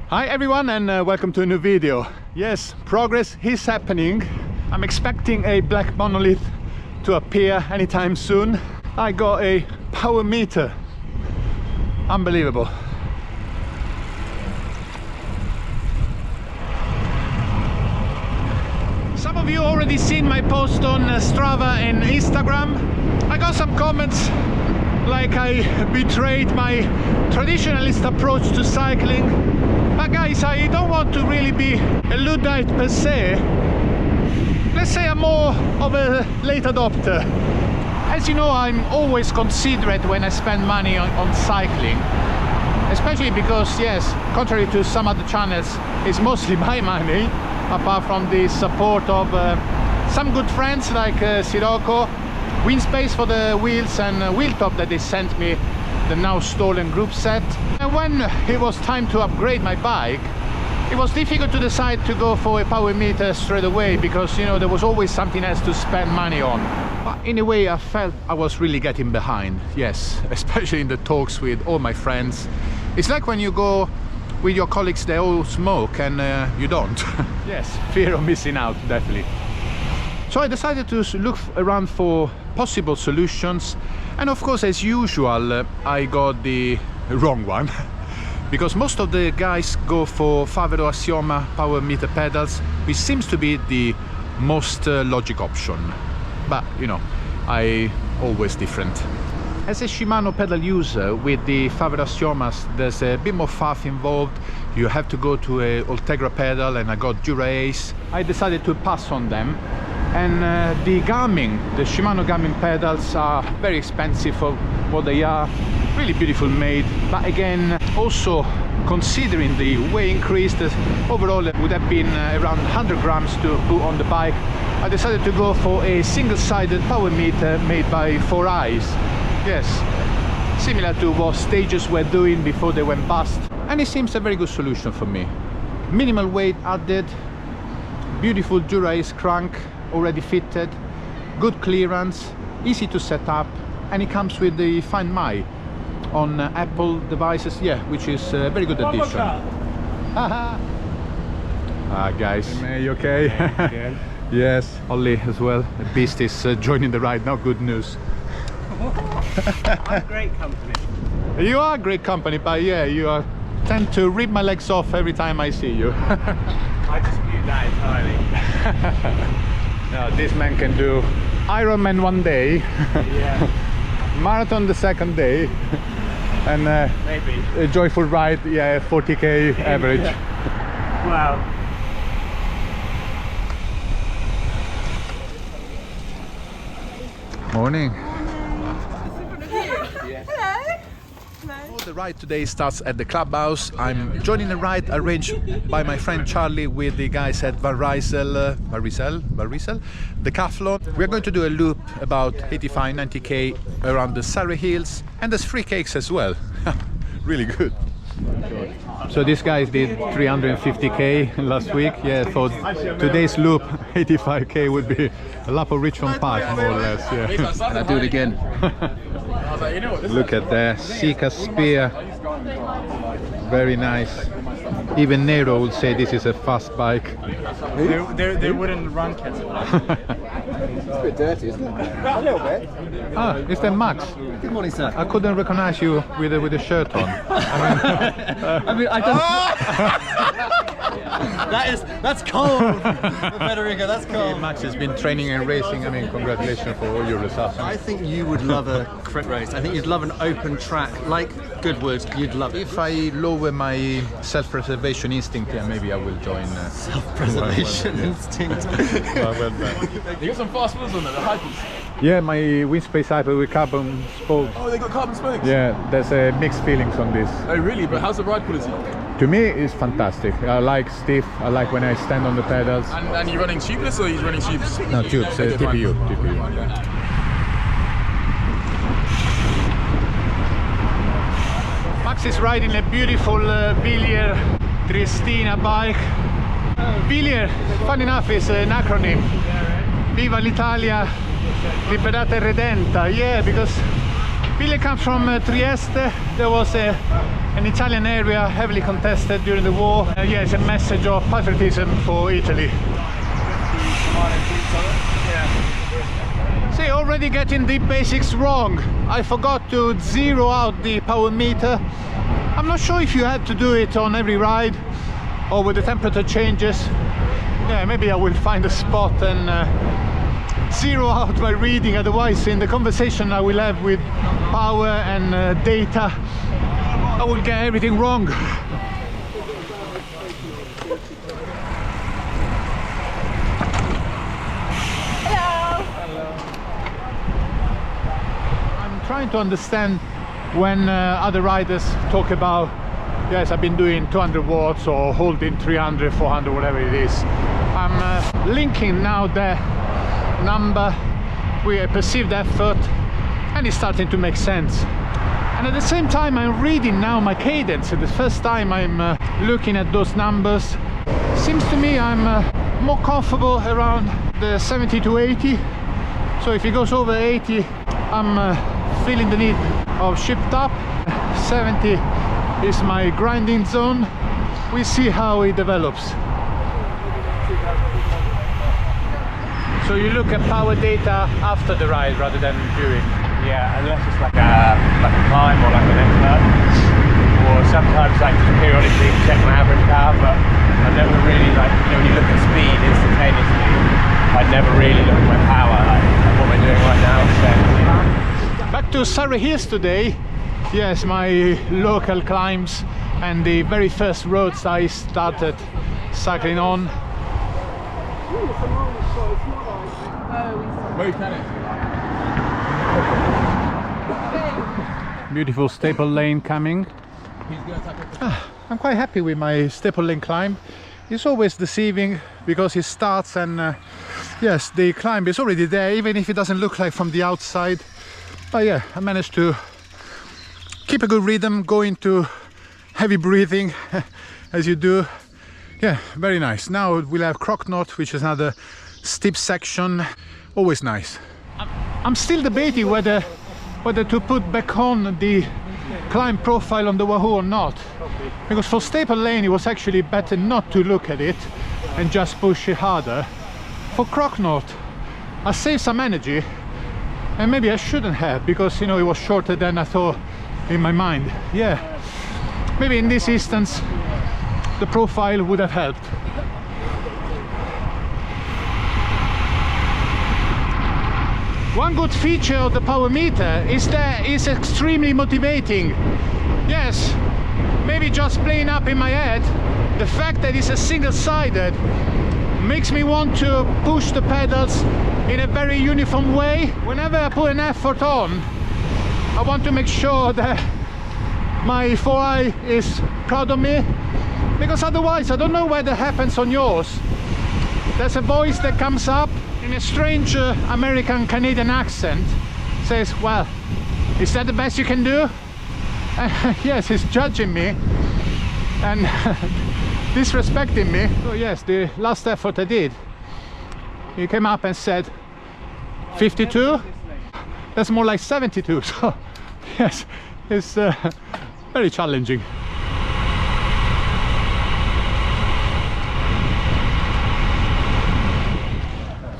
Hi everyone, and welcome to a new video. Yes, progress is happening. I'm expecting a black monolith to appear anytime soon. I got a power meter. Unbelievable. Some of you already seen my post on Strava and Instagram. I got some comments like I betrayed my traditionalist approach to cycling. But guys, I don't want to really be a Luddite per se. Let's say I'm more of a late adopter. As you know, I'm always considerate when I spend money on cycling. Especially because, yes, contrary to some other channels, it's mostly my money, apart from the support of some good friends like Sirocco, wind space for the wheels and wheel top that they sent me, the now stolen group set. And when it was time to upgrade my bike, it was difficult to decide to go for a power meter straight away because, you know, there was always something else to spend money on. But in a way I felt I was really getting behind, yes, especially in the talks with all my friends. It's like when you go with your colleagues, they all smoke and you don't. Yes, fear of missing out, definitely. So I decided to look around for possible solutions, and of course, as usual, I got the wrong one. Because most of the guys go for Favero Assioma power meter pedals, which seems to be the most logic option. But, you know, I always different. As a Shimano pedal user, with the Favero Assiomas, there's a bit more faff involved. You have to go to a Ultegra pedal, and I got Dura Ace. I decided to pass on them. And the Shimano Garmin pedals are very expensive for what they are. Really beautiful made, but again, also considering the weight increase, overall it would have been around 100 grams to put on the bike. I decided to go for a single-sided power meter made by 4Eyes. Yes, similar to what Stages were doing before they went bust. And it seems a very good solution for me. Minimal weight added, beautiful Dura Ace crank already fitted, good clearance, easy to set up, and it comes with the Find My on Apple devices, yeah, which is a very good addition. Guys, hey, you okay? Yeah. Yes, Ollie as well. The beast is joining the ride now. Good news. I'm great company. You are great company, but yeah, you tend to rip my legs off every time I see you. I dispute that entirely. No, this man can do Ironman one day, yeah. marathon the second day, and maybe a joyful ride, yeah, 40k average. Yeah. Wow. Morning. Hello. The ride today starts at the clubhouse. I'm joining a ride arranged by my friend Charlie with the guys at Rysel, Decathlon. We're going to do a loop about 85-90k around the Surrey Hills, and there's free cakes as well. Really good. So these guys did 350k last week. Yeah, for today's loop, 85k would be a lap of Richmond Park, more or less. Yeah. And I do it again. Look at that Sika Spear, very nice. Even Nero would say this is a fast bike. They wouldn't run kettle. It's a bit dirty, isn't it? A little bit. Ah, is that Max? Good morning, sir. I couldn't recognize you with a shirt on. I mean, I don't. That's cold, Federico. That's cold. Max has been training and racing. I mean, congratulations for all your results. I think you would love a crit race. I think you'd love an open track like Goodwood. You'd love it. If I lower my self-preservation instinct, yeah, maybe I will join. Self-preservation instinct. You got some fast wheels on there, the hypers. Yeah, my Windspace Hyper with carbon spokes. Oh, they got carbon spokes? Yeah, there's mixed feelings on this. Oh, really? But how's the ride quality? To me, it's fantastic. I like stiff. I like when I stand on the pedals. And you're running tubeless or you're running tubes? No, tubes. TPU. Okay. Max is riding a beautiful Villiers Triestina bike. Villiers, fun enough, is an acronym. Viva Italia, Liberata e Redenta. Yeah, because Villiers comes from Trieste. There was an Italian area heavily contested during the war. Yeah, it's a message of patriotism for Italy. See, already getting the basics wrong. I forgot to zero out the power meter. I'm not sure if you have to do it on every ride or with the temperature changes. Yeah, maybe I will find a spot and zero out my reading, otherwise in the conversation I will have with power and data I will get everything wrong. I'm trying to understand when other riders talk about, yes, I've been doing 200 watts or holding 300, 400, whatever it is. I'm linking now the number with a perceived effort, and it's starting to make sense. And at the same time I'm reading now my cadence. The first time I'm looking at those numbers. Seems to me I'm more comfortable around the 70 to 80. So if it goes over 80, I'm feeling the need of shift up. 70 is my grinding zone. We see how it develops. So you look at power data after the ride rather than during? Yeah, unless it's like a climb or like an expert. Or sometimes like just periodically check my average power, but I never really like, you know, when you look at speed instantaneously, I never really look at my power, like what we're doing right now. So. Back to Surrey Hills today. Yes, my local climbs and the very first roads I started cycling on. Beautiful staple lane coming. I'm quite happy with my staple lane climb. It's always deceiving because it starts and yes, the climb is already there, even if it doesn't look like from the outside. But yeah, I managed to keep a good rhythm, go into heavy breathing as you do. Yeah, very nice. Now we'll have Crocknot, which is another steep section. Always nice. I'm still debating whether to put back on the climb profile on the Wahoo or not, because for staple lane it was actually better not to look at it and just push it harder. For Crocknot I saved some energy, and maybe I shouldn't have, because you know it was shorter than I thought in my mind. Yeah, maybe in this instance the profile would have helped. One good feature of the power meter is that it's extremely motivating. Yes, maybe just playing up in my head, the fact that it's a single-sided makes me want to push the pedals in a very uniform way. Whenever I put an effort on, I want to make sure that my 4i is proud of me, because otherwise, I don't know whether it happens on yours, there's a voice that comes up in a strange American-Canadian accent, says, well, is that the best you can do? Yes, he's judging me and disrespecting me. So yes, the last effort I did, he came up and said 52. That's more like 72. So yes, it's very challenging.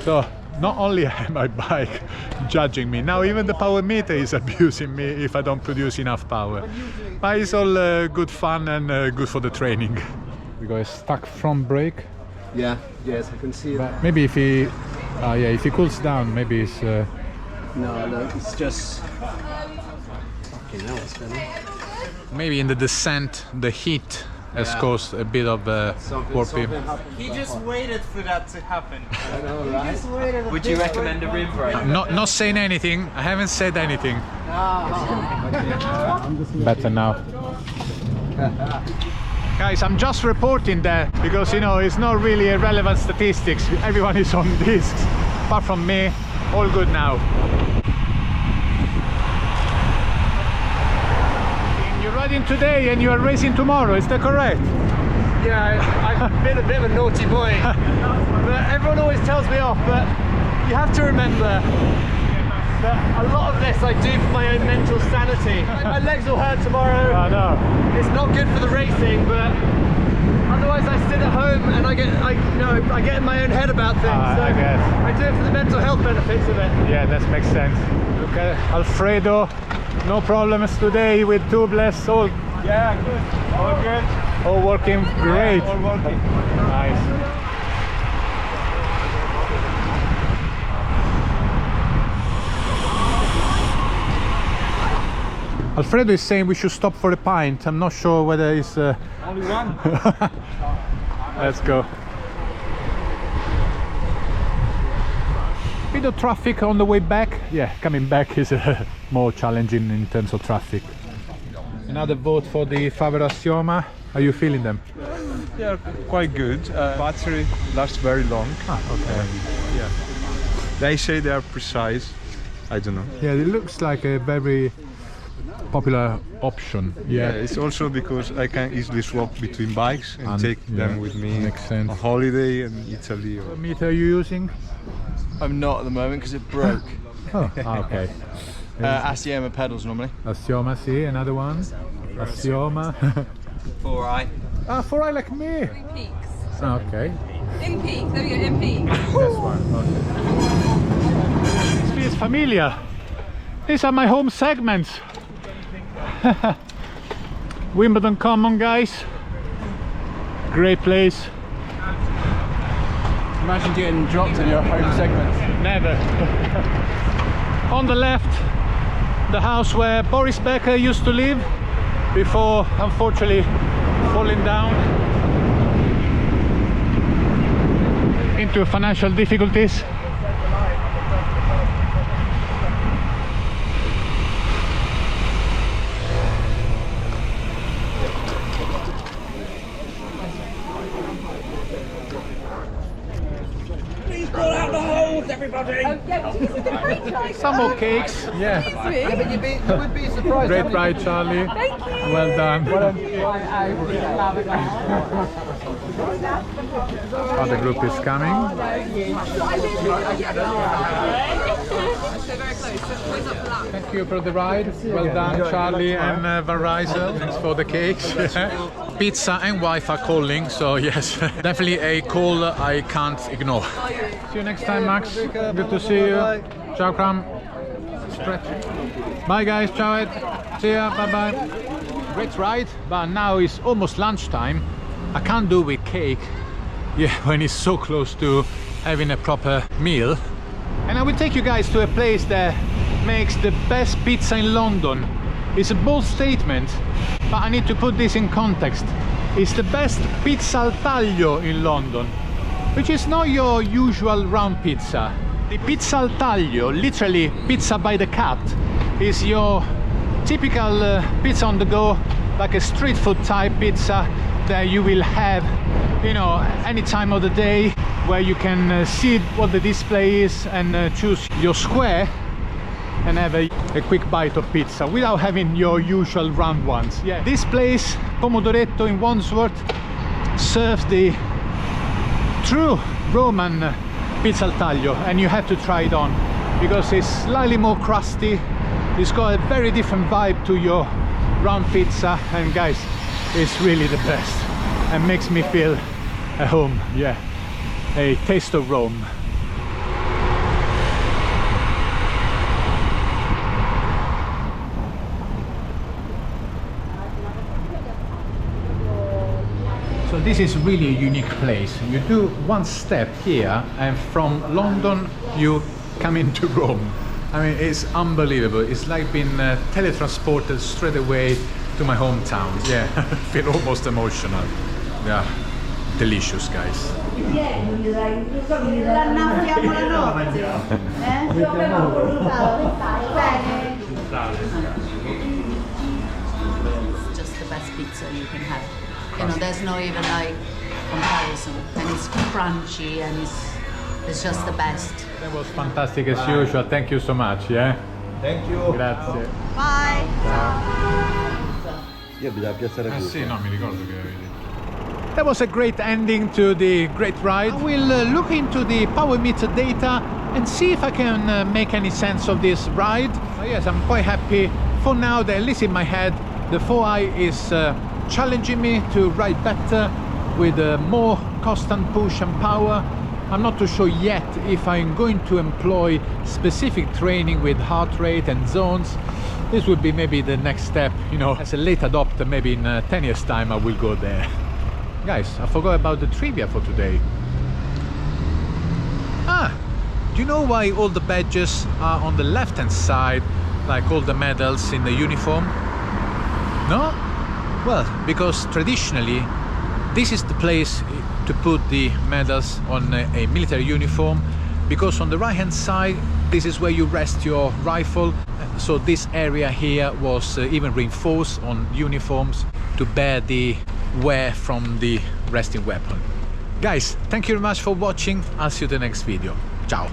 So not only am my bike judging me, now even the power meter is abusing me if I don't produce enough power. But it's all good fun and good for the training. We got a stuck front brake. Yeah, yes, I can see But that. maybe if he, yeah, if he cools down, maybe it's. No, it's just. Fucking hell, it's gonna. Maybe in the descent, the heat has caused a bit of warping. He just waited for that to happen. I know, right? Would you recommend a rim brake? Not saying anything. I haven't said anything. Better now. Guys, I'm just reporting that because you know it's not really a relevant statistics. Everyone is on discs, apart from me. All good now. You're riding today and you are racing tomorrow, is that correct? Yeah, I've been a bit of a naughty boy, but everyone always tells me off. But you have to remember that a lot of this I do for my own mental sanity. My legs will hurt tomorrow. I know. It's not good for the racing, but otherwise I sit at home and I get in my own head about things. So I guess. I do it for the mental health benefits of it. Yeah, that makes sense. Look at Alfredo, no problems today with tubeless. All good. All good. all working great. All working. Nice. Alfredo is saying we should stop for a pint. I'm not sure whether it's... Only one. Let's go. Bit of traffic on the way back. Yeah, coming back is more challenging in terms of traffic. Another vote for the Favero Assioma. Are you feeling them? They are quite good. Battery lasts very long. Okay. Yeah. They say they are precise. I don't know. Yeah, it looks like a very popular option. Yeah, it's also because I can easily swap between bikes and take them with me Makes sense. on holiday in Italy. What meter are you using? I'm not at the moment because it broke. Oh, okay. Assioma pedals normally. Assioma, see, another one. Assioma. 4i. Ah, 4i like me. Peaks. Okay. In peak. There we go. In peak. This one. Okay. This feels familiar. These are my home segments. Wimbledon Common, guys. Great place. Imagine getting dropped in your home segment. Never. On the left, the house where Boris Becker used to live before, unfortunately, falling down into financial difficulties. Some more cakes, yeah. You would be surprised. Great ride, Charlie. Thank you. Well done. Other group is coming. So very close. Where's up for that? Thank you for the ride. Well done, Charlie and Rysel. Thanks for the cakes. Pizza and wife are calling, so yes, definitely a call I can't ignore. See you next time, Max. Good to see you. Ciao, Cram. Stretch. Bye, guys. Ciao, Ed. See ya. Bye, bye. Great ride, but now it's almost lunchtime. I can't do with cake. Yeah, when it's so close to having a proper meal. And I will take you guys to a place that makes the best pizza in London. It's a bold statement, but I need to put this in context. It's the best pizza al taglio in London, which is not your usual round pizza. The pizza al taglio, literally pizza by the cut, is your typical pizza on the go, like a street food type pizza that you will have, you know, any time of the day, where you can see what the display is and choose your square and have a quick bite of pizza without having your usual round ones. Yeah, this place, Pomodoretto in Wandsworth, serves the true Roman pizza al taglio, and you have to try it on because it's slightly more crusty. It's got a very different vibe to your round pizza, and guys, it's really the best and makes me feel at home. Yeah, a taste of Rome. So this is really a unique place. You do one step here and from London you come into Rome. I mean, it's unbelievable. It's like being teletransported straight away to my hometown. Yeah, I feel almost emotional. Yeah, delicious, guys. It's just the best pizza you can have. You know, there's no even like comparison, and it's crunchy and it's just the best. That was fantastic as usual. Thank you so much. Yeah. Thank you. Grazie. Bye. sì, no, mi ricordo che avevi detto. That was a great ending to the great ride. I will look into the power meter data and see if I can make any sense of this ride. Yes, I'm quite happy for now that at least in my head the 4i is challenging me to ride better with more constant push and power. I'm not too sure yet if I'm going to employ specific training with heart rate and zones. This would be maybe the next step, you know, as a late adopter. Maybe in 10 years time I will go there. Guys, I forgot about the trivia for today. Do you know why all the badges are on the left hand side, like all the medals in the uniform? No? Well, because traditionally this is the place to put the medals on a military uniform, because on the right hand side this is where you rest your rifle. So this area here was even reinforced on uniforms to bear the wear from the resting weapon. Guys, thank you very much for watching. I'll see you in the next video. Ciao.